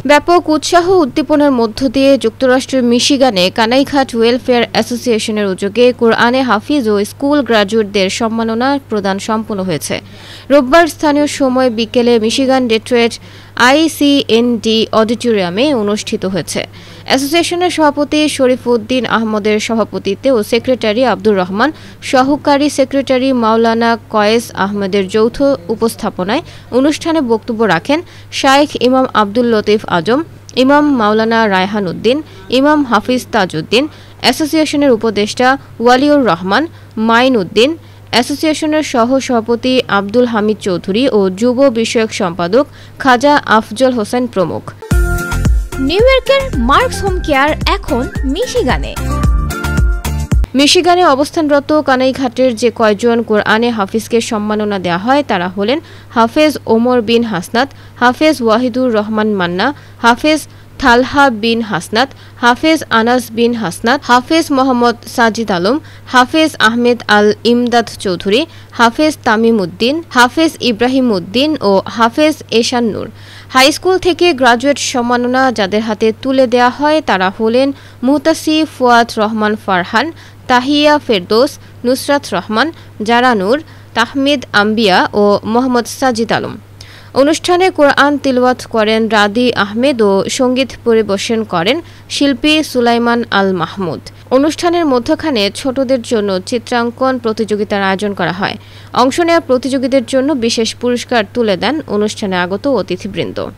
ব্যাপক উৎসাহ উদ্দীপনার মধ্য দিয়ে যুক্তরাষ্ট্রের মিশিগানে কানাইঘাট ওয়েলফেয়ার অ্যাসোসিয়েশনের উদ্যোগে কোরআনে হাফিজ ও স্কুল গ্র্যাজুয়েটদের সম্মাননা প্রদান সম্পন্ন হয়েছে। রোববার স্থানীয় সময় বিকেলে মিশিগান ডেট্রয়েট ICND অডিটোরিয়ামে অনুষ্ঠিত হয়েছে। অ্যাসোসিয়েশনের সভাপতি শরীফউদ্দিন আহমদের সভাপতিত্বে ও সেক্রেটারি আব্দুর রহমান, সহকারী সেক্রেটারি মাওলানা কয়েস আহমেদের যৌথ উপস্থাপনায় অনুষ্ঠানে বক্তব্য রাখেন শাইখ ইমাম আব্দুল লতিফ আজম, ইমাম মাওলানা রায়হান উদ্দিন, ইমাম হাফিজ তাজউদ্দিন, অ্যাসোসিয়েশনের উপদেষ্টা ওয়ালিউর রহমান মাইন উদ্দিন, অ্যাসোসিয়েশনের সহ-সভাপতি আব্দুল হামিদ চৌধুরী ও যুব বিষয়ক সম্পাদক খাজা আফজল হোসেন প্রমুখ। নিউ ইয়র্কের মার্কস হোম কেয়ার এখন মিশিগানে অবস্থানরত কানাইঘাটের যে কয়জন কোরআনে হাফিজকে সম্মাননা দেওয়া হয় তারা হলেন হাফেজ ওমর বিন হাসনাত, হাফেজ ওয়াহিদুর রহমান মান্না, হাফেজ তালহা বিন হাসনাত, হাফেজ আনাস বিন হাসনাত, হাফেজ মোহাম্মদ সাজিদ আলম, হাফেজ আহমেদ আল ইমদাদ চৌধুরী, হাফেজ তামিম উদ্দিন, হাফেজ ইব্রাহিম উদ্দিন ও হাফেজ এশান নূর। হাই স্কুল থেকে গ্রাজুয়েট সম্মাননা যাদের হাতে তুলে দেওয়া হয় তারা হলেন মুহতাসি ফুয়াদ রহমান ফারহান, তাহিয়া ফেরদৌস, নুসরাত রহমান, জারা নূর, তাহমিদ আম্বিয়া ও মোহাম্মদ সাজিদ আলম। অনুষ্ঠানে কোরআন তিলাওয়াত করেন রাদি আহমেদ ও সঙ্গীত পরিবেশন করেন শিল্পী সুলাইমান আল মাহমুদ। অনুষ্ঠানের মধ্যখানে ছোটদের জন্য চিত্রাঙ্কন প্রতিযোগিতার আয়োজন করা হয়। অংশ নেওয়া প্রতিযোগীদের জন্য বিশেষ পুরস্কার তুলে দেন অনুষ্ঠানে আগত অতিথিবৃন্দ।